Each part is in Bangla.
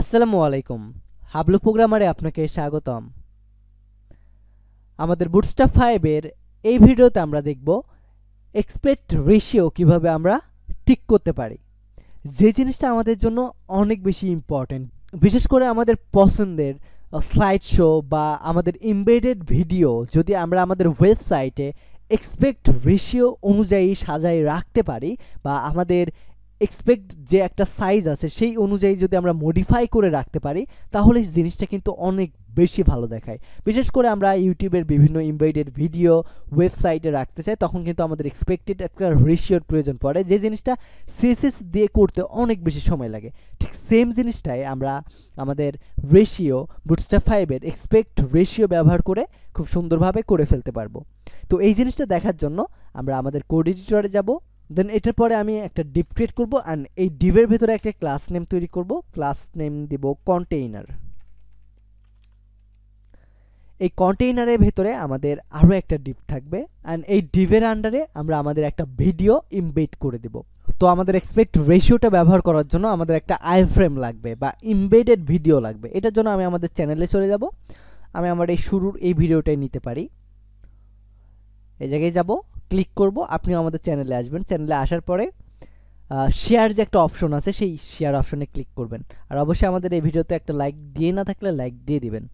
আসসালামু আলাইকুম। হাবলু প্রোগ্রামারে আপনাকে স্বাগতম। আমাদের বুটস্ট্র্যাপ 5 এর এই ভিডিওতে আমরা দেখব এক্সপেক্ট রেশিও কিভাবে আমরা ঠিক করতে পারি, যে জিনিসটা আমাদের জন্য অনেক বেশি ইম্পর্টেন্ট। বিশেষ করে আমাদের পছন্দের স্লাইড শো বা আমাদের এমবেডেড ভিডিও যদি আমরা আমাদের ওয়েবসাইটে এক্সপেক্ট রেশিও অনুযায়ী সাজায় রাখতে পারি বা আমাদের এক্সপেক্ট যে একটা সাইজ আছে সেই অনুযায়ী যদি আমরা মডিফাই করে রাখতে পারি, তাহলে জিনিসটা কিন্তু অনেক বেশি ভালো দেখায়। বিশেষ করে আমরা ইউটিউবের বিভিন্ন এমবেডেড ভিডিও ওয়েবসাইটে রাখতে চাই, তখন কিন্তু আমাদের এক্সপেক্টেড একটা রেশিওর প্রয়োজন পড়ে, যে জিনিসটা সিএসএস দিয়ে করতে অনেক বেশি সময় লাগে। ঠিক সেম জিনিসটাই আমরা আমাদের রেশিও বুটস্ট্র্যাপ 5 এর এক্সপেক্ট রেশিও ব্যবহার করে খুব সুন্দরভাবে করে ফেলতে পারবো। তো এই জিনিসটা দেখার জন্য আমরা আমাদের কোড এডিটরে যাব। দেন এটার পরে আমি একটা ডিভ ক্রিয়েট করব অ্যান্ড এই ডিভের ভেতরে একটা ক্লাস নেম তৈরি করব। ক্লাস নেম দিব কন্টেইনার। এই কন্টেইনারের ভেতরে আমাদের আরও একটা ডিভ থাকবে অ্যান্ড এই ডিভের আন্ডারে আমরা আমাদের একটা ভিডিও ইমবেড করে দেব। তো আমাদের এক্সপেক্ট রেশিওটা ব্যবহার করার জন্য আমাদের একটা আইফ্রেম লাগবে বা ইমবেডেড ভিডিও লাগবে। এটার জন্য আমি আমাদের চ্যানেলে চলে যাব। আমি আমার এই শুরুর এই ভিডিওটাই নিতে পারি। এই জায়গায় যাব, ক্লিক করব, আপনি আমাদের চ্যানেলে আসবেন। চ্যানেলে আসার পরে শেয়ার যে একটা অপশন আছে সেই শেয়ার অপশনে ক্লিক করবেন। আর অবশ্যই আমাদের এই ভিডিওতে একটা লাইক দিয়ে না থাকলে লাইক দিয়ে দিবেন।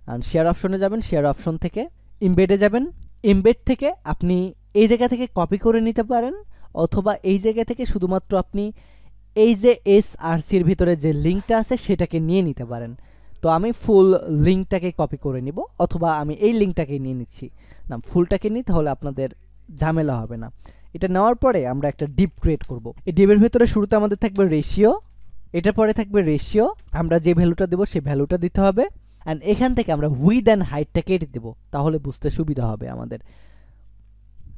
আর শেয়ার অপশনে যাবেন, শেয়ার অপশন থেকে এমবেডে যাবেন। এমবেড থেকে আপনি এই জায়গা থেকে কপি করে নিতে পারেন, অথবা এই জায়গা থেকে শুধুমাত্র আপনি এই যে এসআরসির ভিতরে যে লিঙ্কটা আছে সেটাকে নিয়ে নিতে পারেন। তো আমি ফুল লিঙ্কটাকে কপি করে নিব, অথবা আমি এই লিঙ্কটাকে নিয়ে নিচ্ছি না, ফুলটাকে নিই, তাহলে আপনাদের ঝামেলা হবে না। এটা নেওয়ার পরে আমরা একটা ডিভ ক্রিয়েট করব। এই ডিভের ভেতরে শুরুতে আমাদের থাকবে রেশিও, এটার পরে থাকবে রেশিও, আমরা যে ভ্যালুটা দেবো সেই ভ্যালুটা দিতে হবে। অ্যান্ড এখান থেকে আমরা উইথ অ্যান্ড হাইটটা কেটে দেবো, তাহলে বুঝতে সুবিধা হবে আমাদের।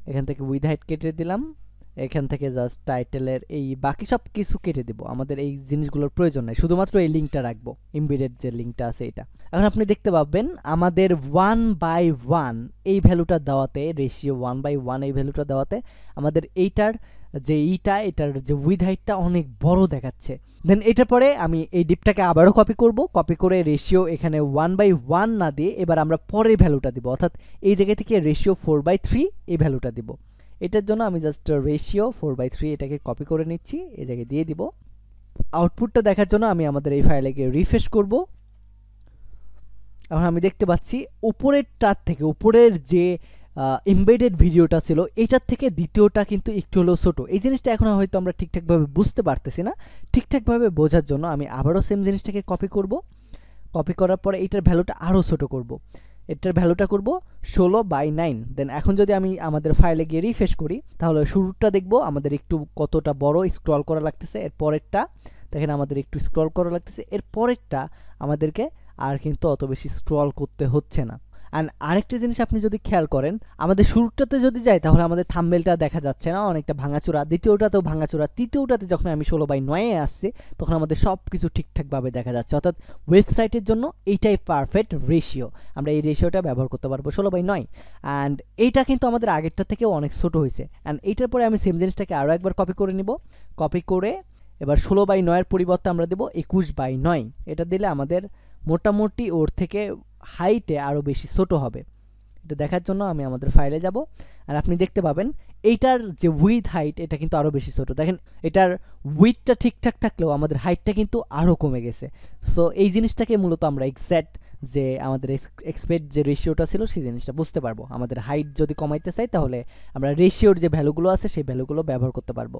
এখান থেকে উইথ হাইট কেটে দিলাম, এখান থেকে জাস্ট টাইটেলের এই বাকি সব কিছু কেটে দেবো, আমাদের এই জিনিসগুলোর প্রয়োজন নাই, শুধুমাত্র এই লিঙ্কটা রাখবো, এমবেডেড যে লিঙ্কটা আছে এটা। এখন আপনি দেখতে পাবেন আমাদের 1/1 এই ভ্যালুটা দেওয়াতে, রেশিও 1/1 এই ভ্যালুটা দেওয়াতে আমাদের এইটার যে এটার যে উইথ হাইটটা অনেক বড় দেখাচ্ছে। দেন এটার পরে আমি এই ডিপটাকে আবারও কপি করব, কপি করে রেশিও এখানে 1/1 না দিয়ে এবার আমরা পরের ভ্যালুটা দিব, অর্থাৎ এই জায়গা থেকে রেশিও 4/3 এই ভ্যালুটা দিব। এটার জন্য আমি জাস্ট রেশিও 4/3 এটাকে কপি করে নিচ্ছি, এই জায়গায় দিয়ে দিব। আউটপুটটা দেখার জন্য আমি আমাদের এই ফাইলে গিয়ে রিফ্রেশ করব। এখন আমি দেখতে পাচ্ছি উপরেরটার থেকে, উপরের যে এমবেডেড ভিডিওটা ছিল এটার থেকে দ্বিতীয়টা কিন্তু একটু হলেও ছোটো। এই জিনিসটা এখন হয়তো আমরা ঠিকঠাকভাবে বুঝতে পারতেছি না। ঠিকঠাকভাবে বোঝার জন্য আমি আবারও সেম জিনিসটাকে কপি করব। কপি করার পরে এটার ভ্যালুটা আরও ছোটো করব, এটার ভ্যালুটা করব 16/9। দেন এখন যদি আমি আমাদের ফাইলে গিয়ে রিফ্রেশ করি, তাহলে শুরুটা দেখব আমাদের একটু কতটা বড় স্ক্রল করা লাগতেছে, এর পরেরটা দেখেন আমাদের একটু স্ক্রল করা লাগতেছে, এর পরেরটা আমাদেরকে আর কিন্তু অত বেশি স্ক্রল করতে হচ্ছে না। অ্যান্ড আরেকটা জিনিস আপনি যদি খেয়াল করেন, আমাদের শুরুটাতে যদি যাই তাহলে আমাদের থাম্বনেলটা দেখা যাচ্ছে না, অনেকটা ভাঙাচোরা, দ্বিতীয়টাতেও ভাঙাচোরা, তৃতীয়টাতে যখন আমি 16/9 আসছি তখন আমাদের সব কিছু ঠিকঠাকভাবে দেখা যাচ্ছে। অর্থাৎ ওয়েবসাইটের জন্য এইটাই পারফেক্ট রেশিও, আমরা এই রেশিওটা ব্যবহার করতে পারবো 16/9। অ্যান্ড এইটা কিন্তু আমাদের আগেরটা থেকেও অনেক ছোটো হয়েছে। অ্যান্ড এইটার পরে আমি সেম জিনিসটাকে আরও একবার কপি করে নিব। কপি করে এবার 16/9 পরিবর্তে আমরা দেবো 21/9। এটা দিলে আমাদের মোটামুটি ওর থেকে হাইটে আরও বেশি ছোটো হবে। এটা দেখার জন্য আমি আমাদের ফাইলে যাব, আর আপনি দেখতে পাবেন এইটার যে উইথ হাইট এটা কিন্তু আরও বেশি ছোটো। দেখেন এটার উইথটা ঠিকঠাক থাকলেও আমাদের হাইটটা কিন্তু আরও কমে গেছে। সো এই জিনিসটাকে মূলত আমরা এক্স্যাক্ট যে আমাদের এক্সপেক্ট যে রেশিওটা ছিল সেই জিনিসটা বুঝতে পারবো। আমাদের হাইট যদি কমাইতে চাই তাহলে আমরা রেশিওর যে ভ্যালুগুলো আছে সেই ভ্যালুগুলো ব্যবহার করতে পারবো।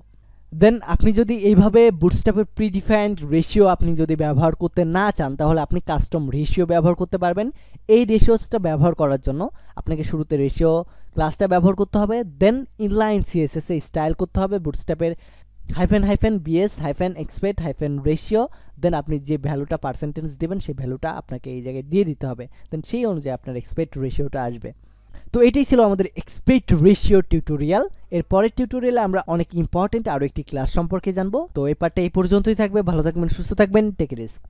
দেন আপনি যদি এইভাবে বুটস্ট্র্যাপের প্রিডিফাইন্ড রেশিও আপনি যদি ব্যবহার করতে না চান, তাহলে আপনি কাস্টম রেশিও ব্যবহার করতে পারবেন। এই রেশিওসটা ব্যবহার করার জন্য আপনাকে শুরুতে রেশিও ক্লাসটা ব্যবহার করতে হবে, দেন ইনলাইন সিএসএস এ স্টাইল করতে হবে বুটস্ট্র্যাপের -bs -expect -ratio। দেন আপনি যে ভ্যালুটা পার্সেন্টেজ দেবেন সেই ভ্যালুটা আপনাকে এই জায়গায় দিয়ে দিতে হবে, দেন সেই অনুযায়ী আপনার এক্সপেক্ট রেশিওটা আসবে। তো এটাই ছিল আমাদের এক্সপেক্ট রেশিও টিউটোরিয়াল। এর পরের টিউটোরিয়ালে আমরা অনেক ইম্পর্টেন্ট আরও একটি ক্লাস সম্পর্কে জানবো। তো এই পার্টটা এই পর্যন্তই থাকবে। ভালো থাকবেন, সুস্থ থাকবেন, টেক রিস্ক।